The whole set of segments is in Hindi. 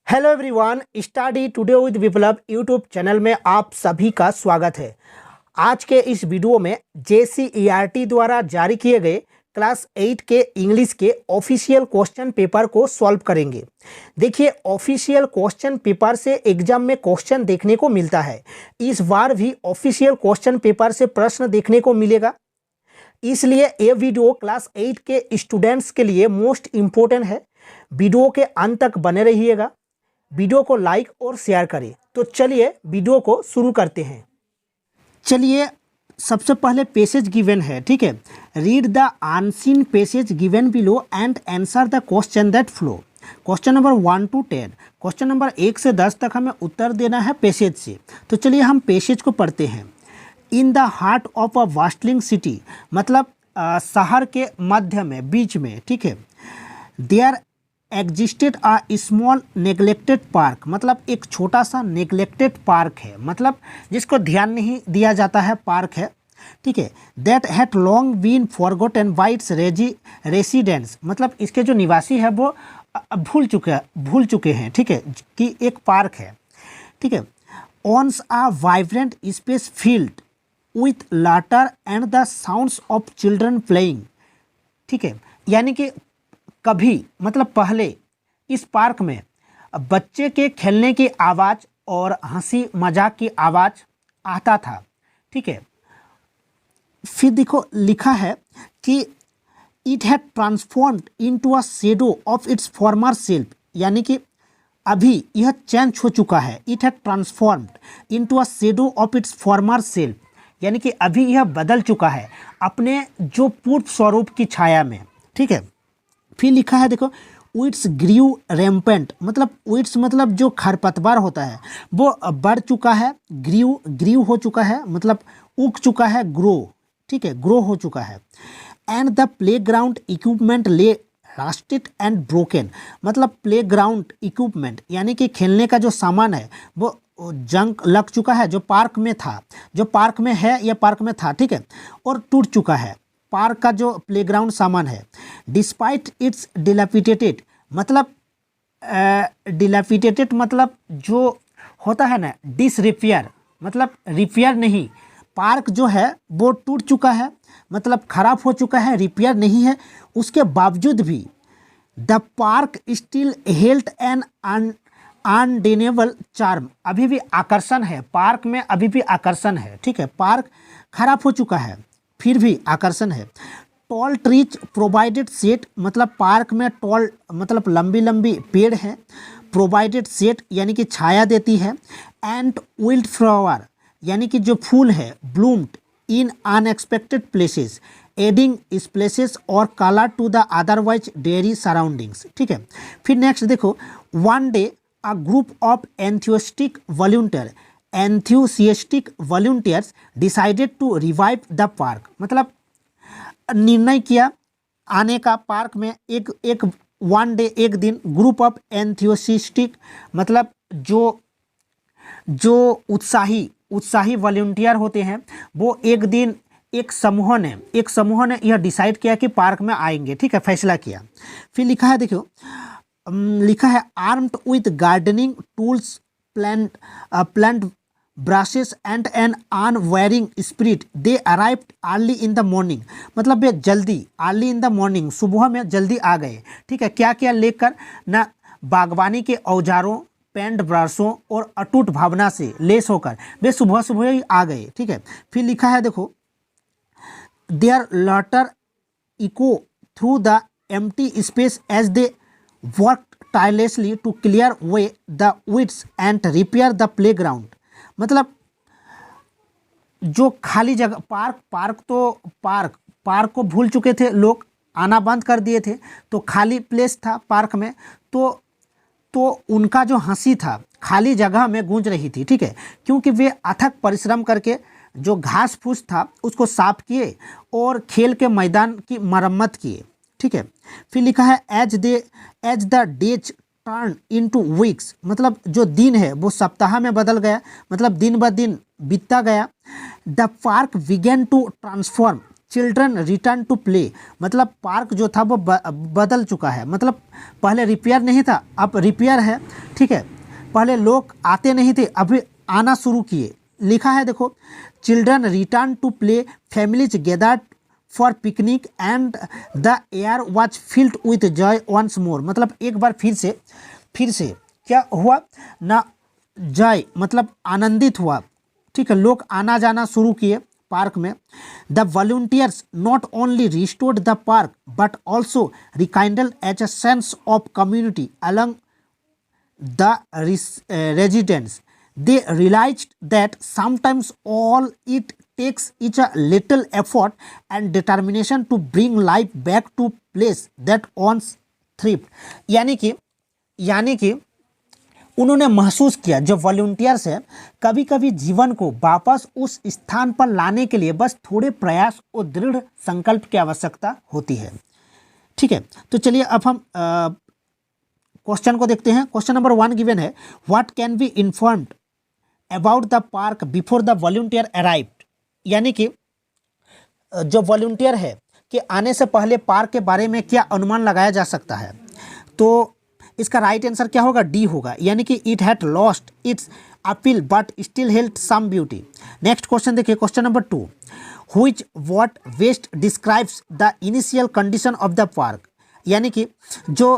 Hello everyone, study today with Viplav YouTube channel में आप सभी का स्वागत है। आज के इस वीडियो में JCERT द्वारा जारी किए गए क्लास 8 के इंग्लिश के ऑफिशियल क्वेश्चन पेपर को सॉल्व करेंगे। देखिए, ऑफिशियल क्वेश्चन पेपर से एग्जाम में क्वेश्चन देखने को मिलता है। इस बार भी ऑफिशियल क्वेश्चन पेपर से प्रश्न देखने को मिलेगा, इसलिए ये वीडियो क्लास 8 के स्टूडेंट्स के लिए मोस्ट इम्पोर्टेंट है। वीडियो के अंत तक बने रहिएगा। वीडियो को लाइक और शेयर करें। तो चलिए वीडियो को शुरू करते हैं। चलिए, सबसे पहले पैसेज गिवन है, ठीक है। Read the unseen passage given below and answer the question that flow. Question number 1 to 10, question number 1 से 10 तक हमें उत्तर देना है पैसेज से। तो चलिए हम पैसेज को पढ़ते हैं। In the heart of a bustling city, मतलब शहर के मध्य में, बीच में, ठीक है। There existed a small neglected park, मतलब एक छोटा सा नेग्लेक्टेड पार्क है, मतलब जिसको ध्यान नहीं दिया जाता है, पार्क है, ठीक है। That had long been forgotten by its residents, मतलब इसके जो निवासी है वो भूल चुके हैं, ठीक है, कि एक पार्क है, ठीक है। Once a vibrant space filled with laughter and the sounds of children playing, ठीक है। यानी कि कभी, मतलब पहले, इस पार्क में बच्चे के खेलने की आवाज़ और हंसी मजाक की आवाज़ आता था, ठीक है। फिर देखो लिखा है कि it had transformed into a shadow of its farmer self, यानी कि अभी यह चेंज हो चुका है। It had transformed into a shadow of its farmer self, यानी कि अभी यह बदल चुका है अपने जो पूर्व स्वरूप की छाया में, ठीक है। फिर लिखा है, देखो, विट्स ग्रीव रैम्पेंट, मतलब विट्स मतलब जो खरपतवार होता है वो बढ़ चुका है। ग्रीव हो चुका है, मतलब उग चुका है, ग्रो, ठीक है, ग्रो हो चुका है। एंड द प्लेग्राउंड इक्विपमेंट ले रस्टेड एंड ब्रोकन, मतलब प्लेग्राउंड इक्विपमेंट यानी कि खेलने का जो सामान है वो जंग लग चुका है, जो पार्क में था, जो पार्क में है या पार्क में था, ठीक है, और टूट चुका है। पार्क का जो प्लेग्राउंड सामान है। डिस्पाइट इट्स डिलापिटेटेड, मतलब डिलापिटेटेड मतलब जो होता है ना, डिसरिपेयर, मतलब रिपेयर नहीं, पार्क जो है वो टूट चुका है, मतलब खराब हो चुका है, रिपेयर नहीं है। उसके बावजूद भी the park still held an undeniable charm, अभी भी आकर्षण है, पार्क में अभी भी आकर्षण है, ठीक है। पार्क खराब हो चुका है फिर भी आकर्षण है। टॉल ट्रीज प्रोवाइडेड सेट, मतलब पार्क में टॉल मतलब लंबी लंबी पेड़ हैं, प्रोवाइडेड सेट यानी कि छाया देती है। एंड विल्ड फ्लावर यानी कि जो फूल है, bloomed in unexpected places adding splashes और colour to the otherwise dreary surroundings, ठीक है। फिर नेक्स्ट देखो, one day a group of enthusiastic volunteers decided to revive the park, मतलब निर्णय किया आने का पार्क में। एक वन डे, एक दिन, ग्रुप ऑफ एंथुसियास्टिक मतलब जो उत्साही वॉलंटियर होते हैं, वो एक दिन एक समूह ने यह डिसाइड किया कि पार्क में आएंगे, ठीक है, फैसला किया। फिर लिखा है, देखो, लिखा है armed with gardening tools, plant brushes and an unwavering spirit they arrived early in the morning, मतलब वे जल्दी, अर्ली इन द मॉर्निंग, सुबह में जल्दी आ गए, ठीक है। क्या क्या लेकर ना, बागवानी के औजारों, पेंट ब्रशों और अटूट भावना से लेस होकर वे सुबह ही आ गए, ठीक है। फिर लिखा है, देखो, their laughter echo through the empty space as they work tirelessly to clear away the weeds and repair the playground, मतलब जो खाली जगह, पार्क को भूल चुके थे लोग, आना बंद कर दिए थे, तो खाली प्लेस था पार्क में, तो उनका जो हंसी था खाली जगह में गूंज रही थी, ठीक है, क्योंकि वे अथक परिश्रम करके जो घास फूस था उसको साफ किए और खेल के मैदान की मरम्मत किए, ठीक है। फिर लिखा है as the days turn into weeks, मतलब जो दिन है वो सप्ताह में बदल गया, मतलब दिन ब दिन बीतता गया। The park began to transform children return to play, मतलब पार्क जो था वो बदल चुका है, मतलब पहले रिपेयर नहीं था अब रिपेयर है, ठीक है। पहले लोग आते नहीं थे अभी आना शुरू किए, लिखा है देखो, children return to play, families gathered for picnic and the air was filled with joy once more, मतलब एक बार फिर से क्या हुआ ना, जॉय मतलब आनंदित हुआ, ठीक है, लोग आना जाना शुरू किए पार्क में। The volunteers not only restored the park but also rekindle as a sense of community along the residents. They realized that sometimes all it takes is a little effort and determination to bring life back to place that once thrived. यानी कि उन्होंने महसूस किया, जो वॉलंटियर्स हैं, कभी कभी जीवन को वापस उस स्थान पर लाने के लिए बस थोड़े प्रयास और दृढ़ संकल्प की आवश्यकता होती है, ठीक है। तो चलिए अब हम क्वेश्चन को देखते हैं। क्वेश्चन नंबर 1 गिवन है, what can be informed about the park before the volunteer arrived, यानी कि जो वॉलंटियर है कि आने से पहले पार्क के बारे में क्या अनुमान लगाया जा सकता है। तो इसका राइट आंसर क्या होगा, डी होगा, यानी कि it had lost its appeal but still held some beauty. Next question देखिए, question number 2, which what best describes the initial condition of the park, यानी कि जो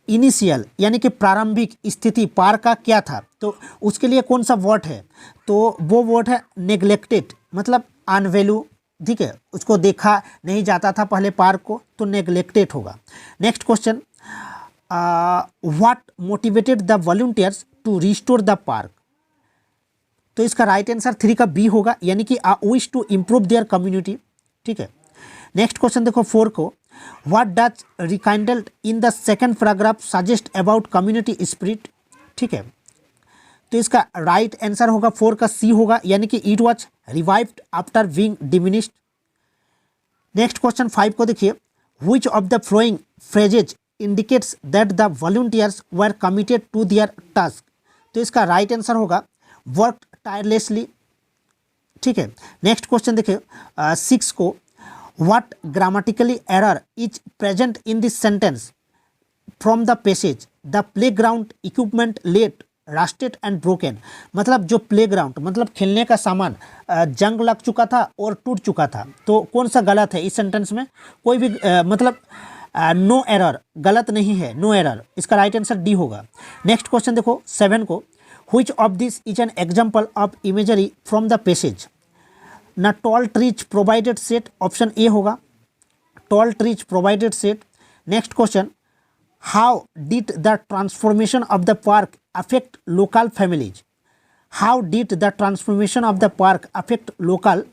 इनिशियल यानी कि प्रारंभिक स्थिति पार्क का क्या था, तो उसके लिए कौन सा वर्ड है, तो वो वर्ड है नेग्लेक्टेड, मतलब अनवैल्यू, ठीक है, उसको देखा नहीं जाता था पहले पार्क को, तो नेग्लेक्टेड होगा। Next question, what motivated the volunteers to restore the park, तो इसका राइट आंसर 3 का बी होगा, यानी कि wish to improve their community, ठीक है। नेक्स्ट क्वेश्चन देखो 4 को, what does rekindled in the second paragraph suggest about community spirit, ठीक है। तो इसका राइट आंसर होगा 4 का सी होगा, यानी कि it was revived after being diminished. Next question 5 को देखिए, which of the following phrases indicates that the volunteers were committed to their task, तो इसका राइट आंसर होगा वर्क टायरलेसली, ठीक है। नेक्स्ट क्वेश्चन देखिए 6 को, what grammatically error is present in this sentence from the passage, the playground equipment lay rusted and broken, मतलब जो प्लेग्राउंड मतलब खेलने का सामान जंग लग चुका था और टूट चुका था, तो कौन सा गलत है इस सेंटेंस में, कोई भी मतलब नो एरर, गलत नहीं है, नो एरर, इसका राइट आंसर डी होगा। नेक्स्ट क्वेश्चन देखो 7 को, which of this is an example of imagery from the passage, ना tall trees provided shade, option A होगा, tall trees provided shade. Next question, how did the transformation of the park affect local families, how did the transformation of the park affect local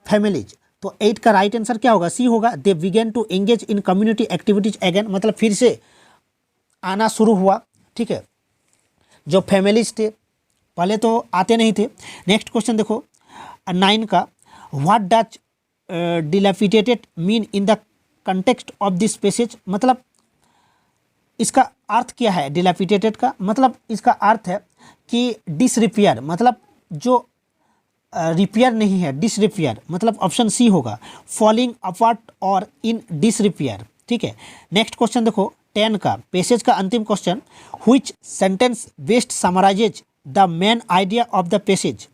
families, तो 8 का राइट आंसर क्या होगा, सी होगा, दे began to engage in community activities again, मतलब फिर से आना शुरू हुआ, ठीक है, जो फैमिलीज थे पहले तो आते नहीं थे। नेक्स्ट क्वेश्चन देखो 9 का, what does dilapidated mean in the context of this passage, मतलब इसका अर्थ क्या है डिलैपिडेटेड का, मतलब इसका अर्थ है कि डिसरिपेयर, मतलब जो रिपेयर नहीं है, डिसरिपेयर, मतलब ऑप्शन सी होगा, फॉलिंग अपार्ट और इन डिसरिपेयर, ठीक है। नेक्स्ट क्वेश्चन देखो 10 का, पैसेज का अंतिम question, which sentence best summarises the main idea of the passage,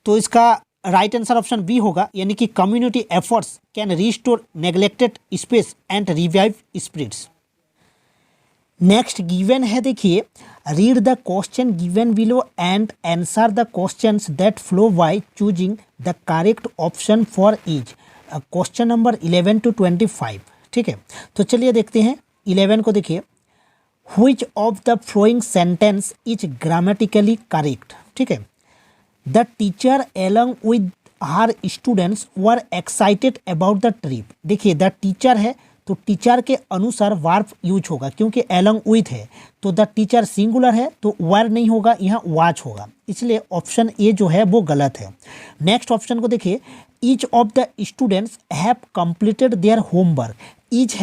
तो इसका राइट आंसर ऑप्शन बी होगा, यानी कि community efforts can restore neglected space and revive spirits. Next given है, देखिए, read the question given below and answer the questions that flow by choosing the correct option for each, question number 11 to 25, ठीक है। तो चलिए देखते हैं 11 को, देखिए, which of the flowing sentence is grammatically correct, ठीक है। The teacher along with her students were excited about the trip, देखिए द टीचर है तो टीचर के अनुसार वर्ब यूज होगा, क्योंकि एलॉन्ग विथ है तो द टीचर सिंगुलर है तो वर नहीं होगा, यहाँ वाच होगा, इसलिए ऑप्शन ए जो है वो गलत है। नेक्स्ट ऑप्शन को देखिए, each of the students have completed their homework, each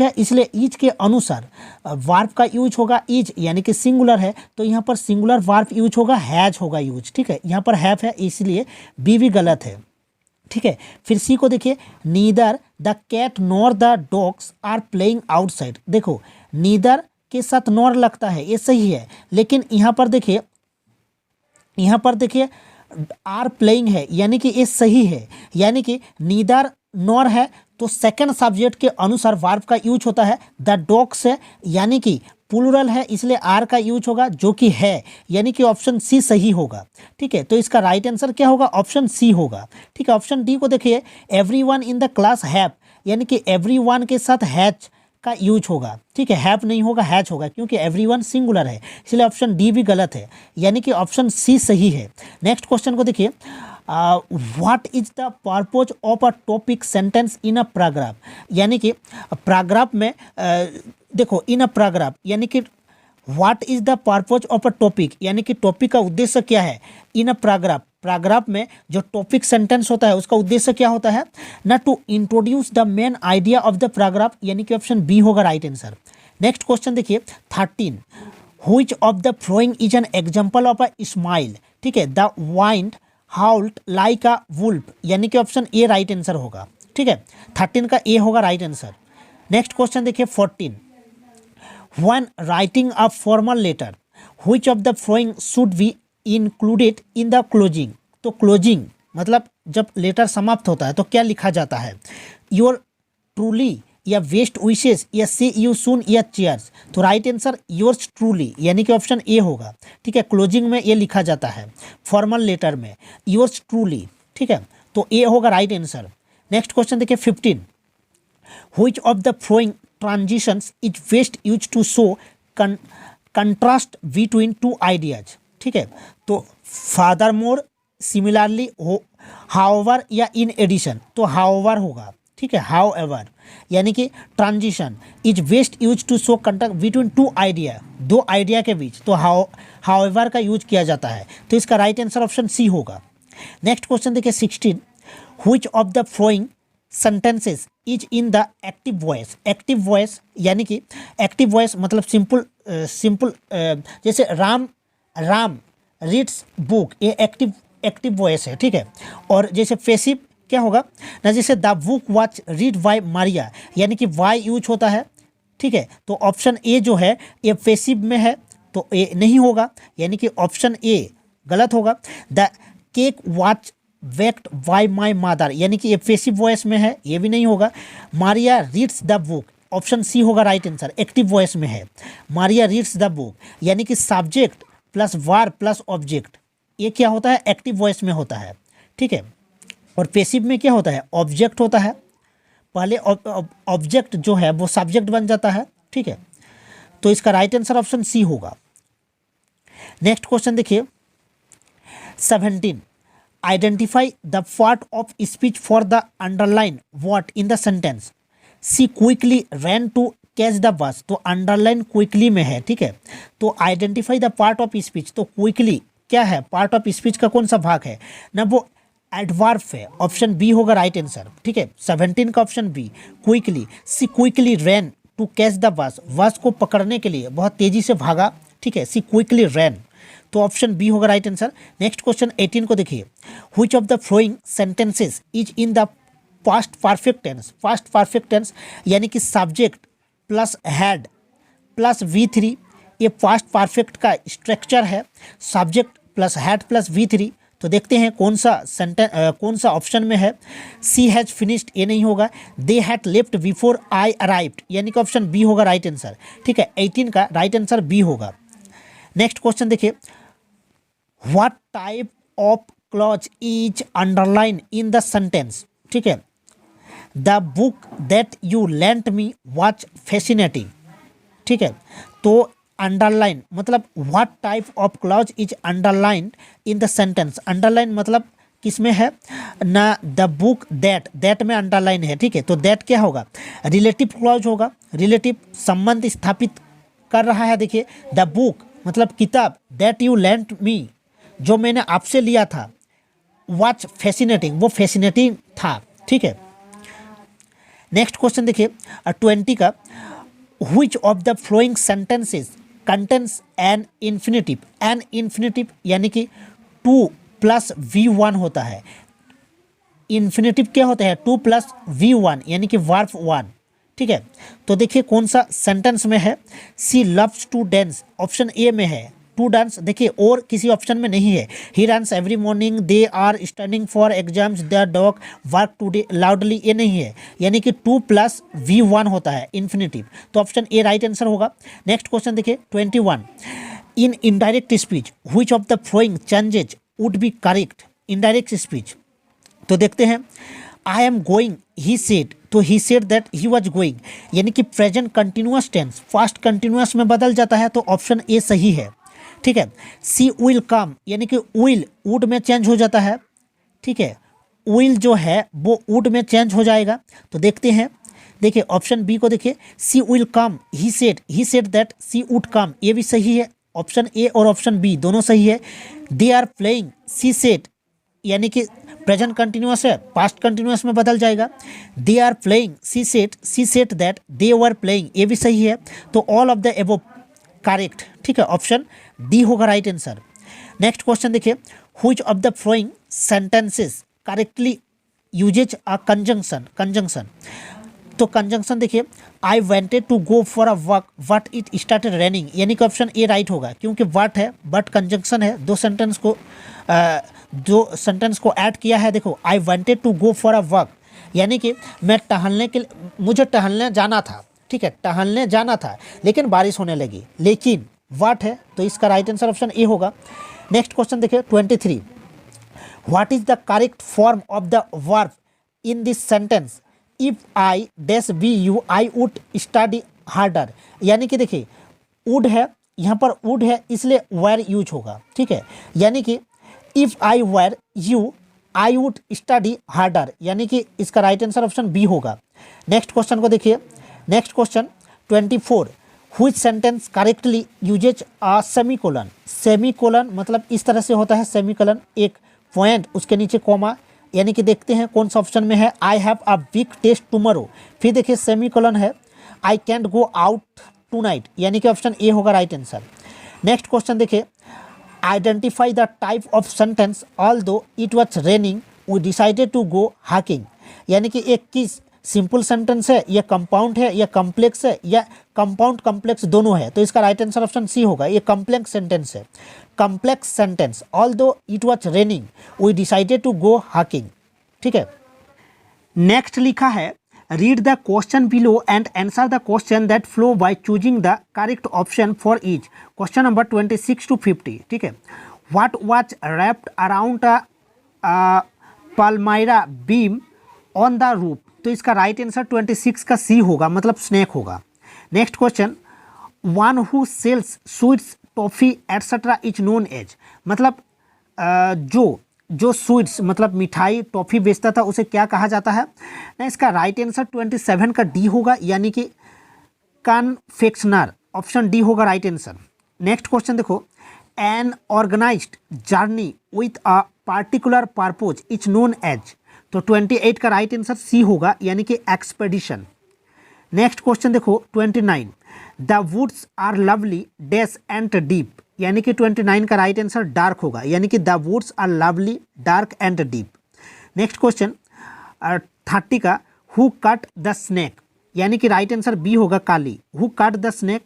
है इसलिए ईच के अनुसार वर्ब का यूज होगा, ईच यानी कि सिंगुलर है तो यहाँ पर सिंगुलर वर्ब यूज होगा, हैज होगा यूज, ठीक है, यहाँ पर हैव है इसलिए बी भी गलत है। ठीक है। फिर सी को देखिए, neither the cat nor the dogs are playing outside. देखो नीदर के साथ नॉर लगता है, ये सही है, लेकिन यहाँ पर देखिए, आर प्लेइंग है, यानी कि ये सही है, यानी कि नीदर नॉर है तो सेकंड सब्जेक्ट के अनुसार वर्ब का यूज होता है। द डॉग्स है यानी कि प्लूरल है, इसलिए आर का यूज होगा, जो कि है, यानी कि ऑप्शन सी सही होगा। ठीक है, तो इसका राइट आंसर क्या होगा? ऑप्शन सी होगा। ठीक है, ऑप्शन डी को देखिए, everyone in the class have, यानी कि एवरीवन के साथ हैज का यूज होगा। ठीक है, हैव नहीं होगा, हैज होगा, क्योंकि एवरीवन सिंगुलर है, इसलिए ऑप्शन डी भी गलत है, यानी कि ऑप्शन सी सही है। नेक्स्ट क्वेश्चन को देखिए, what is the purpose of a topic sentence in a paragraph, यानी कि पैराग्राफ में देखो, इन अ पैराग्राफ यानी कि what is the purpose of a topic, यानी कि टॉपिक का उद्देश्य क्या है। इन अ पैराग्राफ, पैराग्राफ में जो टॉपिक सेंटेंस होता है उसका उद्देश्य क्या होता है ना, to introduce the main idea of the paragraph, यानी कि ऑप्शन बी होगा राइट आंसर। नेक्स्ट क्वेश्चन देखिए 13, which of the following is an example of a simile. ठीक है, the wind howled like a wolf, यानी कि ऑप्शन ए राइट आंसर होगा। ठीक है, 13 का ए होगा राइट आंसर। नेक्स्ट क्वेश्चन देखिए 14, when writing a formal letter which of the following should be included in the closing. तो क्लोजिंग मतलब जब लेटर समाप्त होता है तो क्या लिखा जाता है? योर ट्रूली या वेस्ट विशेस या सी यू सून या चीयर्स। तो राइट आंसर योर्स ट्रूली, यानी कि ऑप्शन ए होगा। ठीक है, क्लोजिंग में ये लिखा जाता है, फॉर्मल लेटर में योर्स ट्रूली। ठीक है, तो ए होगा राइट आंसर। नेक्स्ट क्वेश्चन देखिए 15, which of the following transitions is best use to show contrast between two ideas. ठीक है, तो फादर मोर, सिमिलरली, हाउएवर या इन एडिशन। तो हाउएवर होगा। ठीक है, हाउएवर यानी कि transition is best use to show contrast between two idea, दो आइडिया के बीच, तो हाउएवर का यूज किया जाता है, तो इसका राइट आंसर ऑप्शन सी होगा। नेक्स्ट क्वेश्चन देखिए 16, which of the following sentences is in the active voice. Active voice यानी कि एक्टिव वॉइस मतलब सिंपल जैसे राम रीड्स बुक, ये एक्टिव वॉइस है। ठीक है, और जैसे पैसिव क्या होगा ना, जैसे the book was read by Maria, यानी कि वाई यूज होता है। ठीक है, तो ऑप्शन ए जो है ये पैसिव में है, तो ए नहीं होगा, यानी कि ऑप्शन ए गलत होगा। The cake was baked bye my mother, यानी कि ये पैसिव वॉइस में है, ये भी नहीं होगा। Maria reads the book, option C होगा राइट आंसर, एक्टिव वॉइस में है। मारिया रीड्स द बुक, यानी कि subject plus verb plus object, ये क्या होता है? एक्टिव वॉइस में होता है। ठीक है, और पैसिव में क्या होता है? ऑब्जेक्ट होता है, पहले ऑब्जेक्ट जो है वो सब्जेक्ट बन जाता है। ठीक है, तो इसका राइट आंसर ऑप्शन सी होगा। नेक्स्ट क्वेश्चन देखिए 17, identify the part of speech for the underline word in the sentence. She quickly ran to catch the bus, तो अंडरलाइन क्विकली में है। ठीक है, तो identify the part of speech, तो क्विकली क्या है? पार्ट ऑफ स्पीच का कौन सा भाग है ना, वो एडवर्ब है, ऑप्शन बी होगा राइट आंसर। ठीक है, 17 का option B quickly. She quickly ran to catch the bus, bus को पकड़ने के लिए बहुत तेजी से भागा। ठीक है, सी क्विकली रैन, तो ऑप्शन बी होगा राइट आंसर। नेक्स्ट क्वेश्चन 18 को देखिए, which of the following sentences is in the past perfect tense. Past perfect tense यानी कि subject plus had plus V3, ये पास्ट परफेक्ट का स्ट्रक्चर है, subject plus had plus V3। तो देखते हैं कौन सा ऑप्शन में है। सी हैज फिनिश्ड, ये नहीं होगा। They had left before I arrived, यानी कि ऑप्शन बी होगा राइट आंसर। ठीक है, 18 का राइट आंसर बी होगा। नेक्स्ट क्वेश्चन देखिए, what type of clause is underline in the sentence. ठीक है, the book that you lent me was fascinating. ठीक है, तो अंडरलाइन मतलब what type of clause is underline in the sentence. Underline मतलब किस में है ना, द बुक दैट में अंडरलाइन है। ठीक है, तो दैट क्या होगा? रिलेटिव क्लॉज होगा, रिलेटिव संबंध स्थापित कर रहा है। देखिए, द बुक मतलब किताब, दैट यू लेंट मी जो मैंने आपसे लिया था, वॉज फैसिनेटिंग, वो फैसिनेटिंग था। ठीक है, नेक्स्ट क्वेश्चन देखिए 20 का, which of the following sentences contains an infinitive. An infinitive यानी कि 2 + V1 होता है। इन्फिनेटिव क्या होता है, टू प्लस V1 यानी कि वर्ब 1। ठीक है, तो देखिए कौन सा सेंटेंस में है, she loves to dance, option A में है टू डांस। देखिए और किसी ऑप्शन में नहीं है। He runs every morning, they are studying for exams, their dog work today loudly, ये नहीं है, यानी कि टू प्लस V1 होता है इन्फिनेटिव, तो ऑप्शन ए राइट आंसर होगा। नेक्स्ट क्वेश्चन देखिए 21, in indirect speech which of the following changes would be correct, indirect speech. तो देखते हैं, I am going he said, तो he said that he was going, यानी कि present continuous tense past continuous में बदल जाता है, तो ऑप्शन ए सही है। ठीक है, सी विल कम, यानी कि विल वुड में चेंज हो जाता है। ठीक है, विल जो है वो वुड में चेंज हो जाएगा, तो देखते हैं। देखिए ऑप्शन बी को देखिए, she will come, he said that she would come, ये भी सही है। ऑप्शन ए और ऑप्शन बी दोनों सही है। They are playing, she said, यानी कि प्रेजेंट कंटिन्यूअस है, पास्ट कंटिन्यूअस में बदल जाएगा। They are playing, she said that they were playing, ये भी सही है। तो all of the above correct. ठीक है, ऑप्शन डी होगा राइट आंसर। नेक्स्ट क्वेश्चन देखिए, which of the following sentences correctly uses a conjunction. तो कंजंक्शन देखिए, I wanted to go for a walk but it started raining, यानी कि ऑप्शन ए राइट होगा, क्योंकि वट है बट कंजंक्शन है, दो सेंटेंस को ऐड किया है। देखो, I wanted to go for a walk, यानी कि मुझे टहलने जाना था। ठीक है, टहलने जाना था लेकिन बारिश होने लगी, लेकिन वट है, तो इसका राइट आंसर ऑप्शन ए होगा। नेक्स्ट क्वेश्चन देखिए 23, what is the correct form of the verb in this sentence, if I dash be you I would study harder, यानी कि देखिए वुड है, यहाँ पर वुड है इसलिए वेर यूज होगा। ठीक है, यानी कि if I were you I would study harder, यानी कि इसका राइट आंसर ऑप्शन बी होगा। नेक्स्ट क्वेश्चन को देखिए, next question 24, which sentence correctly uses a semicolon. Semicolon मतलब इस तरह से होता है, सेमीकोलन एक पॉइंट उसके नीचे कॉमा, यानी कि देखते हैं कौन सा ऑप्शन में है, I have a big test tomorrow, फिर देखिए सेमीकोलन है, I can't go out tonight, यानी कि ऑप्शन ए होगा राइट आंसर। नेक्स्ट क्वेश्चन देखिए, identify the type of sentence although it was raining we decided to go hiking, यानी कि एक किस सिंपल सेंटेंस है, या कंपाउंड है, या कॉम्प्लेक्स है, या कंपाउंड कॉम्प्लेक्स दोनों है, तो इसका राइट आंसर ऑप्शन सी होगा। ये कॉम्प्लेक्स सेंटेंस है, complex sentence, although it was raining we decided to go hiking. ठीक है, नेक्स्ट लिखा है, read the question below and answer the question that flow by choosing the correct option for each. Question number 26 to 50। ठीक है, what was wrapped around a palmyra beam on the roof, तो इसका राइट आंसर 26 का सी होगा, मतलब स्नैक होगा। Next question, one who sells sweets toffee etcetera is known as, मतलब जो स्वीट्स मतलब मिठाई टॉफ़ी बेचता था उसे क्या कहा जाता है ना, इसका राइट आंसर 27 का डी होगा, यानी कि कन्फेक्शनर, ऑप्शन डी होगा राइट आंसर। नेक्स्ट क्वेश्चन देखो, an organised journey with a particular purpose is known as, तो 28 का राइट आंसर सी होगा, यानी कि एक्सपेडिशन। नेक्स्ट क्वेश्चन देखो 29, the woods are lovely dash and deep, यानी कि 29 का राइट आंसर डार्क होगा, यानी कि the woods are lovely dark and deep. Next question 30 का, हु कट द स्नैक, यानी कि राइट आंसर बी होगा Kali, who cut the snake,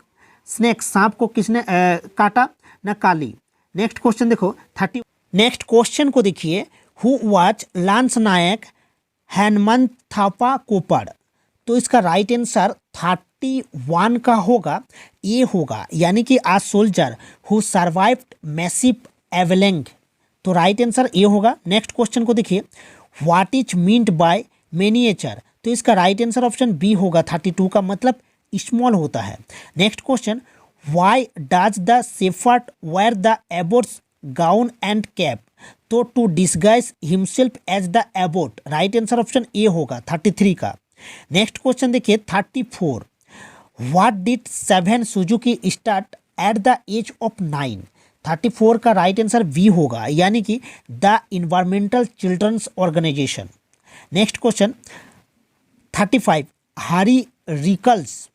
snake सांप को किसने काटा ना, काली। नेक्स्ट क्वेश्चन देखो 30, नेक्स्ट क्वेश्चन को देखिए, हु वाज लांस नायक हनुमंत थापा कोपड़, तो इसका राइट आंसर 31 का होगा, ये होगा, यानी कि आ सोल्जर हु सर्वाइव्ड मैसिव एवलैंच, तो राइट आंसर ये होगा। नेक्स्ट क्वेश्चन को देखिए, what is meant by miniature, तो इसका राइट आंसर ऑप्शन बी होगा, 32 का मतलब स्मॉल होता है। Next question, why does the shepherd wear the abbot's gown and cap, तो to disguise himself as the abbot, right answer option A होगा 33 का। नेक्स्ट क्वेश्चन देखिए 34, what did 7 Suzuki start at the age of 9, 34 का राइट आंसर बी होगा, यानी कि the environmental children's organisation. Next question 35, Hari recalls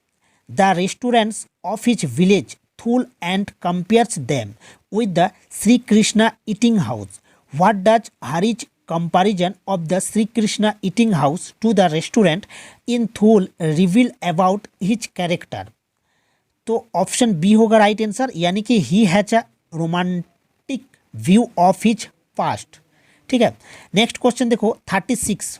the restaurants of his village थूल and compares them with the Sri Krishna eating house. What does Hari's comparison of the Sri Krishna eating house to the restaurant in Thul reveal about his character? तो ऑप्शन बी होगा राइट आंसर, यानी कि he has a romantic view of his past. ठीक है, नेक्स्ट क्वेश्चन देखो 36।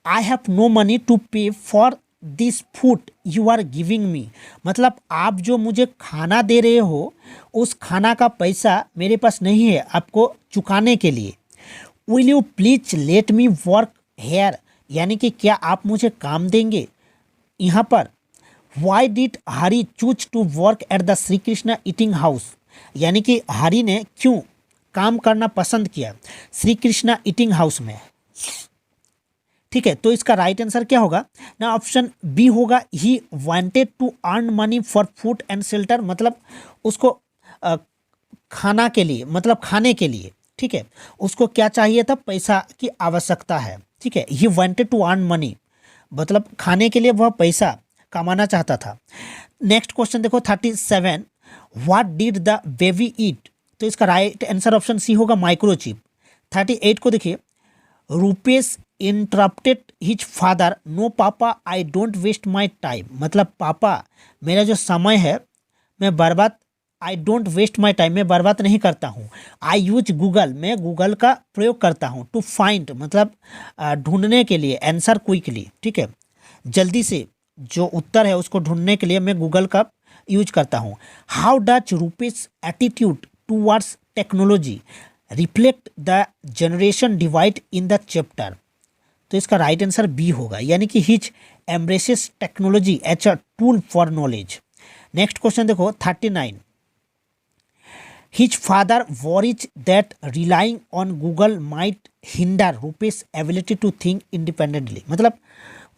I have no money to pay for this food you are giving me, मतलब आप जो मुझे खाना दे रहे हो उस खाना का पैसा मेरे पास नहीं है आपको चुकाने के लिए। Will you please let me work here, यानी कि क्या आप मुझे काम देंगे यहाँ पर। Why did Hari choose to work at the Shri Krishna eating house, यानी कि हरी ने क्यों काम करना पसंद किया श्री कृष्णा ईटिंग हाउस में। ठीक है, तो इसका राइट आंसर क्या होगा ना, ऑप्शन बी होगा he wanted to earn money for food and shelter, मतलब उसको खाना के लिए, मतलब खाने के लिए। ठीक है, उसको क्या चाहिए था, पैसा की आवश्यकता है। ठीक है, he wanted to earn money, मतलब खाने के लिए वह पैसा कमाना चाहता था। नेक्स्ट क्वेश्चन देखो 37। व्हाट डिड द बेबी ईट, तो इसका राइट आंसर ऑप्शन सी होगा माइक्रोचिप। 38 को देखिए, Rupesh interrupted his father, no papa I don't waste my time, मतलब पापा मेरा जो समय है मैं बर्बाद, I don't waste my time मैं बर्बाद नहीं करता हूँ। आई यूज गूगल, मैं गूगल का प्रयोग करता हूँ। टू फाइंड, मतलब ढूंढने के लिए, आंसर क्विकली। ठीक है, जल्दी से जो उत्तर है उसको ढूंढने के लिए मैं गूगल का यूज करता हूँ। How does Rupesh attitude towards technology reflect the generation divide in the chapter, तो इसका राइट आंसर बी होगा, यानी कि his embraces technology as a tool for knowledge. Next question देखो 39। His father worries that relying on Google might hinder Rupesh ability to think independently, मतलब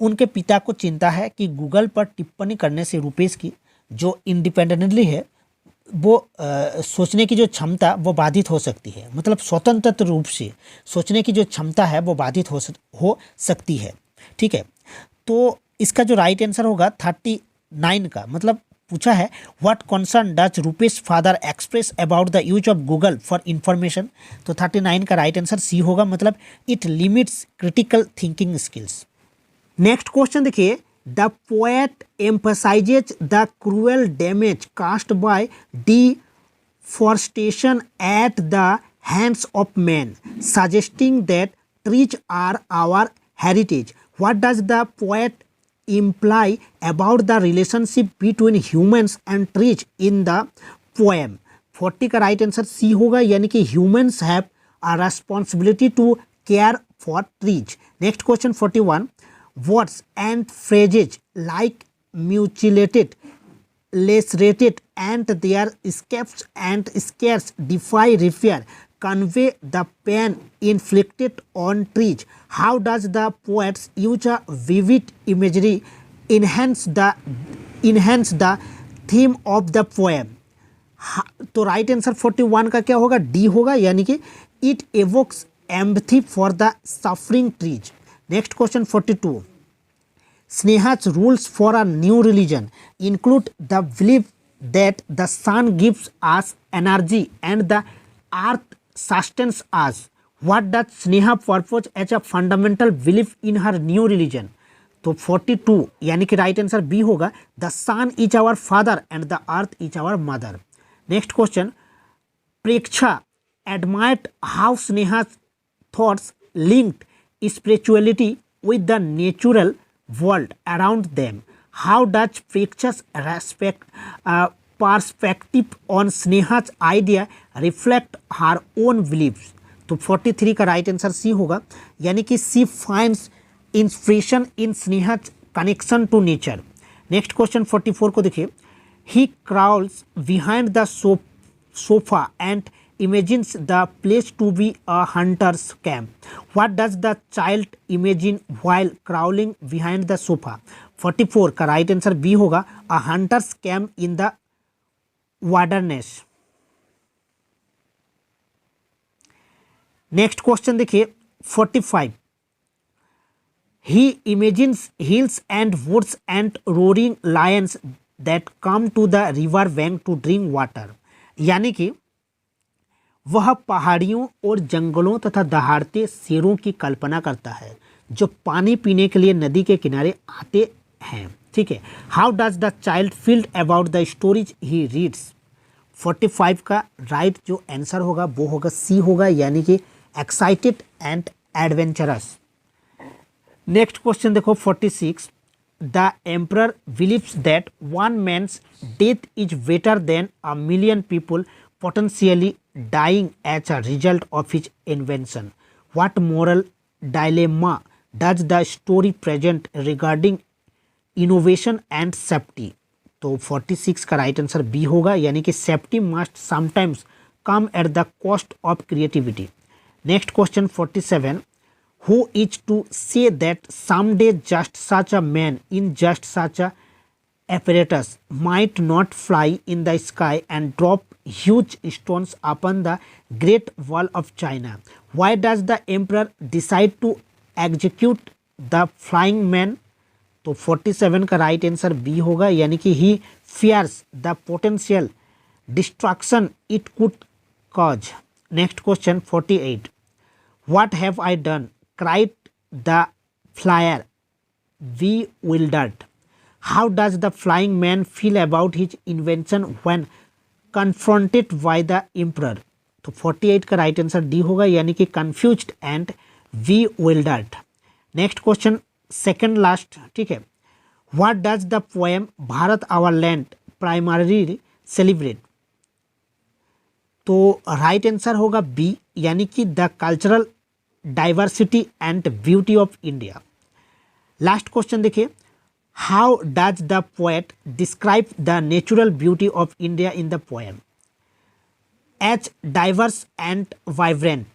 उनके पिता को चिंता है कि गूगल पर टिप्पणी करने से रूपेश की जो इंडिपेंडेंटली है वो सोचने की जो क्षमता वो बाधित हो सकती है, मतलब स्वतंत्र रूप से सोचने की जो क्षमता है वो बाधित हो सकती है। ठीक है, तो इसका जो राइट आंसर होगा 39 का, मतलब पूछा है what concern does Rupesh father express about the use of Google for information, तो 39 का राइट आंसर सी होगा, मतलब it limits critical thinking skills. Next question देखिए, the poet emphasizes the cruel damage caused by deforestation at the hands of man, suggesting that trees are our heritage. What does the poet imply about the relationship between humans and trees in the poem? 40 का राइट आंसर सी होगा, यानी कि humans have a responsibility to care for trees. Next question 41। Words and phrases like mutilated, lacerated, and their escapes and scares, defy repair, convey the pain inflicted on trees. How does the poets use a vivid imagery enhance the theme of the poem? तो राइट आंसर 41 का क्या होगा, डी होगा, यानी कि it evokes empathy for the suffering trees. Next question 42. Sneha's rules for a new religion include the belief that the sun gives us energy and the earth sustains us. What does Sneha purpose as a fundamental belief in her new religion? तो 42 यानी कि राइट आंसर बी होगा, the sun is our father and the earth is our mother. Next question, Preksha admired how Sneha's thoughts linked spirituality with the natural world around them. How does Preksha's perspective on Sneha's idea reflect her own beliefs? तो 43 का राइट आंसर सी होगा, यानी कि C finds inspiration in Sneha's connection to nature. Next question 44 को देखिए, he crawls behind the sofa and imagines the place to be a hunter's camp. What does the child imagine while crawling behind the sofa? 44 का राइट आंसर बी होगा, a hunter's camp in the wilderness. Next question देखिए 45. He imagines hills and woods and roaring lions that come to the river bank to drink water. यानी कि वह पहाड़ियों और जंगलों तथा दहाड़ते शेरों की कल्पना करता है जो पानी पीने के लिए नदी के किनारे आते हैं। ठीक है। How does the child feel about the stories he reads. 45 का राइट जो आंसर होगा वो होगा सी होगा, यानी कि excited and adventurous. Next question देखो 46। The emperor believes that one man's death is better than a million people potentially dying as a result of his invention. What moral dilemma does the story present regarding innovation and safety? तो 46 का राइट आंसर बी होगा, यानी कि safety must sometimes come at the cost of creativity. Next question 47। Who is to say that someday just such a man in just such a apparatus might not fly in the sky and drop huge stones upon the Great Wall of China? Why does the emperor decide to execute the flying man? तो 47 का राइट आंसर बी होगा, यानी कि he fears the potential destruction it could cause. Next question 48. What have I done? Cried the flyer bewildered. How does the flying man feel about his invention when confronted by the emperor? तो 48 का राइट आंसर डी होगा, यानी कि confused and bewildered. Next question second last. ठीक है। What does the poem Bharat our land primary celebrate? तो राइट आंसर होगा बी, यानी कि the cultural diversity and beauty of India. Last question देखिए। How does the poet describe the natural beauty of India in the poem? As diverse and vibrant.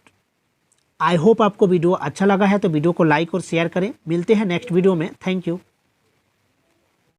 I hope आपको वीडियो अच्छा लगा है तो वीडियो को लाइक और शेयर करें। मिलते हैं नेक्स्ट वीडियो में। Thank you.